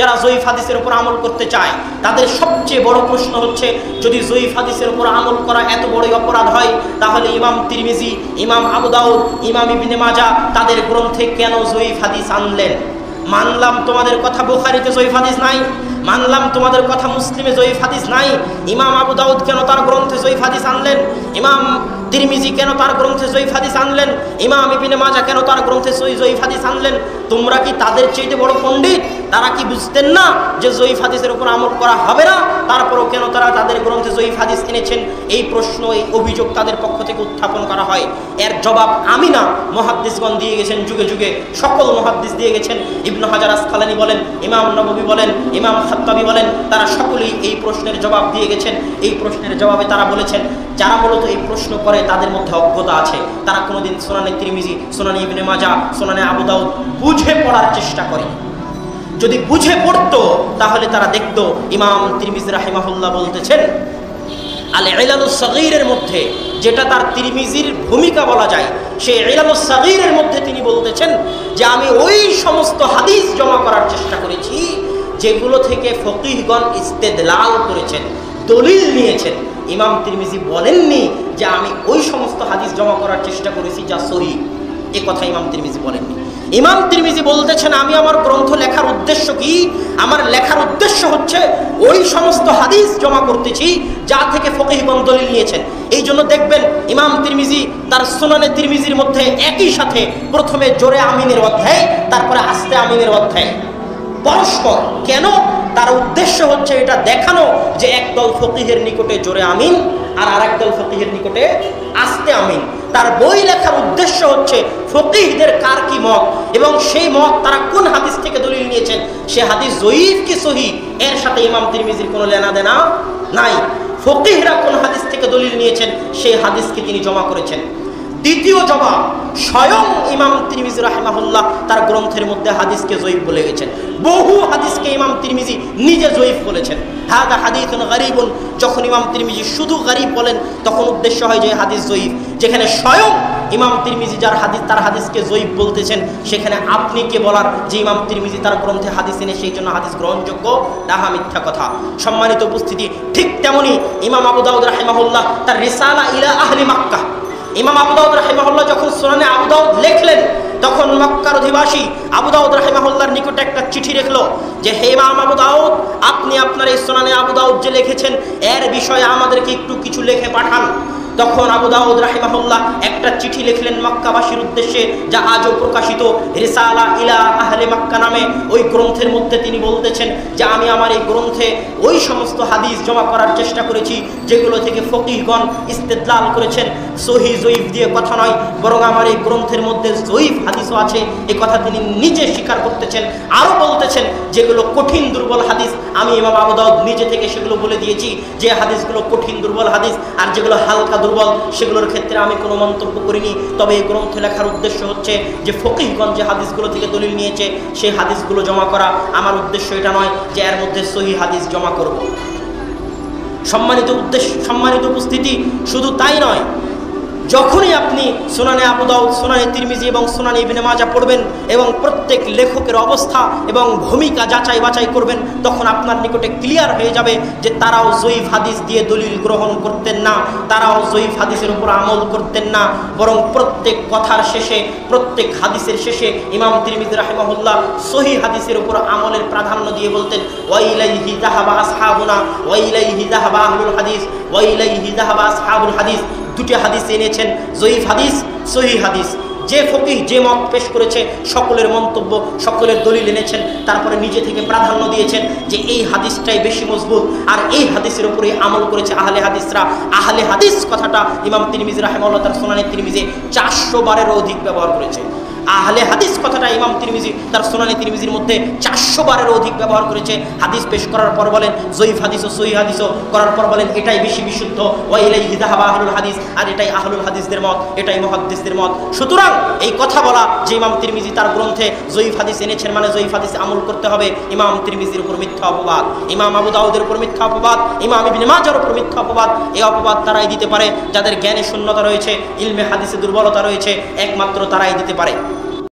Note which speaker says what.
Speaker 1: যারা জয়ীফ হাদিসের উপর আমল করতে চায় তাদের সবচেয়ে বড় প্রশ্ন হচ্ছে, যদি জয়ীফ হাদিসের উপর আমল করা এত বড়ই অপরাধ হয়, তাহলে ইমাম তিরমিজি, ইমাম আবু দাউদ, ইমাম ইবনে মাজাহ তাদের গ্রন্থে কেন জয়ীফ হাদিস আনলেন? মানলাম তোমাদের কথা বুখারীতে জয়ীফ হাদিস নাই, মানলাম তোমাদের কথা মুসলিমে জয়ীফ হাদিস নাই, ইমাম আবু দাউদ কেন তার গ্রন্থে জয়ীফ হাদিস আনলেন? ইমাম তিরমিজি কেন তার গ্রন্থে জয়ীফ হাদিস আনলেন? ইমাম ইবনে মাজাহ কেন তার গ্রন্থে জয়ীফ হাদিস আনলেন? তোমরা কি তাদের চাইতে বড় পণ্ডিত? তারা কি বুঝতেন না যে জয়ীফ হাদিসের উপর আমল করা হবে না? তারপরেও কেন তারা তাদের গ্রন্থে জয়ীফ হাদিস এনেছেন? এই প্রশ্ন, এই অভিযোগ তাদের পক্ষ থেকে উত্থাপন করা হয়। এর জবাব আমি না, মুহাদ্দিসগণ দিয়ে গেছেন, যুগে যুগে সকল মুহাদ্দিস দিয়ে গেছেন। ইবনে হাজার আসকালানী বলেন, ইমাম নববী বলেন, ইমাম খাত্তাবী বলেন, তারা সকলেই এই প্রশ্নের জবাব দিয়ে গেছেন। এই প্রশ্নের জবাবে তারা বলেছেন, যারা মূলত এই প্রশ্ন করে তাদের মধ্যে অজ্ঞতা আছে। তারা কোনোদিন সুনানে তিরমিজি, সুনানে ইবনে মাজাহ, সুনানে আবু দাউদ বুঝে পড়ার চেষ্টা করে। যদি বুঝে পড়তো তাহলে তারা দেখতো ইমাম তিরমিজি রাহিমাহুল্লাহ বলতেছেন আল ইলালুস সাগীরের মধ্যে, যেটা তার তিরমিজির ভূমিকা বলা যায়, সেই ইলালুস সাগীরের মধ্যে তিনি বলতেছেন যে আমি ওই সমস্ত হাদিস জমা করার চেষ্টা করেছি যেগুলো থেকে ফকিহগণ ইস্তেদলাল করেছেন, দলিল নিয়েছেন। ইমাম তিরমিজি বলেননি যে আমি ওই সমস্ত হাদিস জমা করার চেষ্টা করেছি যা সহিহ, এ কথা ইমাম তিরমিজি বলেননি। ইমাম তিরমিজি বলতেছেন আমি আমার গ্রন্থ লেখার উদ্দেশ্য কি? আমার লেখার উদ্দেশ্য হচ্ছে ওই সমস্ত হাদিস জমা করতেছি যা থেকে ফকিহগণ দলিল নিয়েছেন। এই জন্য দেখবেন ইমাম তিরমিজি তার সুনানে তিরমিজির মধ্যে একই সাথে প্রথমে জোরে আমিনের অধ্যায়, তারপরে আস্তে আমিনের অধ্যায়, পরস্পর। কেন? তার উদ্দেশ্য হচ্ছে এটা দেখানো যে একদল ফকিহের নিকটে জোরে আমিন আর আরেকদল ফকিহের নিকটে আস্তে আমিন। তার বই লেখার উদ্দেশ্য হচ্ছে ফকিহদের কার কি মত এবং সেই মত তারা কোন হাদিস থেকে দলিল নিয়েছেন, সে হাদিস জয়ীফ কি সহিহ, এর সাথে ইমাম তিরমিজির কোনো লেনাদেনা নাই। ফকিহরা কোন হাদিস থেকে দলিল নিয়েছেন সেই হাদিসকে তিনি জমা করেছেন। দ্বিতীয় জবাব, স্বয়ং ইমাম তিরমিজি রাহিমাহুল্লাহ তার গ্রন্থের মধ্যে হাদিসকে জয়ীফ বলে গেছেন। বহু হাদিসকে ইমাম তিরমিজি নিজে জয়ীফ বলেছেন। হাদা হাদিসুন গরীবুন, যখন ইমাম তিরমিজি শুধু গরীব বলেন তখন উদ্দেশ্য হয় যে হাদিস জয়ীফ। যেখানে স্বয়ং ইমাম তিরমিজি যার হাদিস, তার হাদিসকে জয়ীফ বলতেছেন, সেখানে আপনি কে বলার যে ইমাম তিরমিজি তার গ্রন্থে হাদিস এনে সেই জন্য হাদিস গ্রহণযোগ্য? তাহা মিথ্যা কথা। সম্মানিত উপস্থিতি, ঠিক তেমনি ইমাম আবু দাউদ রাহিমাহুল্লাহ তার রিসালা ইলা আহলি মক্কাহ, ইমাম আবু দাউদ রাহিমাহুল্লাহ যখন সুনানে আবু দাউদ লিখলেন তখন মক্কার অধিবাসী আবু দাউদ রাহিমাহুল্লাহর নিকটে একটা চিঠি লিখলো যে হে ইমাম আবু দাউদ, আপনি আপনার এই সুনানে আবু দাউদ যে লিখেছেন এর বিষয়ে আমাদেরকে একটু কিছু লিখে পাঠান। তখন আবু দাউদ রাহিমাহুল্লাহ একটা চিঠি লিখলেন মক্কাবাসীর উদ্দেশ্যে, যা আজও প্রকাশিত রিসালা ইলা আহলে মক্কা নামে। ওই গ্রন্থের মধ্যে তিনি বলতেছেন যে আমি আমার এই গ্রন্থে ওই সমস্ত হাদিস জমা করার চেষ্টা করেছি যেগুলো থেকে ফকিহগণ ইস্তেদলাল করেছেন। সহিহ জয়ীফ দিয়ে কথা নয়, বরং আমার এই গ্রন্থের মধ্যে জয়ীফ হাদিসও আছে, এই কথা তিনি নিজে স্বীকার করতেছেন। আরও বলতেছেন যেগুলো কঠিন দুর্বল হাদিস, আমি ইমাম আবু দাউদ নিজে থেকে সেগুলো বলে দিয়েছি যে হাদিসগুলো কঠিন দুর্বল হাদিস, আর যেগুলো হালকা দুর্বল সেগুলোর ক্ষেত্রে আমি কোনো মন্তব্য করিনি। তবে এই গ্রন্থ লেখার উদ্দেশ্য হচ্ছে যে ফকিহগণ যে হাদিসগুলো থেকে দলিল নিয়েছে সেই হাদিসগুলো জমা করা। আমার উদ্দেশ্য এটা নয় যে এর মধ্যে সহিহ হাদিস জমা করব। সম্মানিত উপস্থিতি, শুধু তাই নয়, যখনই আপনি সুনানে আবু দাউদ, সুনানে তিরমিজি এবং সুনানে ইবনে মাজাহ পড়বেন এবং প্রত্যেক লেখকের অবস্থা এবং ভূমিকা যাচাই বাছাই করবেন, তখন আপনার নিকটে ক্লিয়ার হয়ে যাবে যে তারাও জয়ীফ হাদিস দিয়ে দলিল গ্রহণ করতেন না, তারাও জয়ীফ হাদিসের উপর আমল করতেন না, বরং প্রত্যেক কথার শেষে, প্রত্যেক হাদিসের শেষে ইমাম তিরমিজি রাহিমাহুল্লাহ সহিহ হাদিসের উপর আমলের প্রাধান্য দিয়ে বলতেন ওয়াইলাইহি যাহাবা আসহাবুনা ওয়াইলাইহি যাহাবা আহলুল হাদিস ওয়াইলাইহি যাহাবা আসহাবুল হাদিস। দুটি হাদিস এনেছেন, জয়ীফ হাদিস, সহিহ হাদিস। যে ফকিহ যে মত পেশ করেছে সকলের মন্তব্য, সকলের দলিল এনেছেন, তারপরে নিজে থেকে প্রাধান্য দিয়েছেন যে এই হাদিসটাই বেশি মজবুত আর এই হাদিসের উপরে আমল করেছে আহলে হাদিসরা। আহলে হাদিস কথাটা ইমাম তিরমিজি রাহিমাহুল্লাহ তার সুনানে তিরমিজি 400 বারেরও অধিক ব্যবহার করেছে। আহলে হাদিস কথাটা ইমাম তিরমিজি তার সুনানে তিরমিজির মধ্যে 400 বারেরও অধিক ব্যবহার করেছে। হাদিস পেশ করার পর বলেন জয়ীফ হাদিস ও সহিহ হাদিসও, করার পর বলেন এটাই বেশি বিশুদ্ধ, ওয়া ইলাইহি যাহাবা আহলুল হাদিস, আর এটাই আহলুল হাদিসদের মত, এটাই মুহাদ্দিসদের মত। সুতরাং এই কথা বলা যে ইমাম তিরমিজি তার গ্রন্থে জয়ীফ হাদিস এনেছেন মানে জয়ীফ হাদিস আমল করতে হবে, ইমাম তিরমিজির উপর মিথ্যা অপবাদ, ইমাম আবু দাউদের উপর মিথ্যা অপবাদ, ইমাম ইবনে মাজাহর উপর মিথ্যা অপবাদ। এই অপবাদ তারাই দিতে পারে যাদের জ্ঞানে শূন্যতা রয়েছে, ইলমে হাদিসে দুর্বলতা রয়েছে, একমাত্র তারাই দিতে পারে।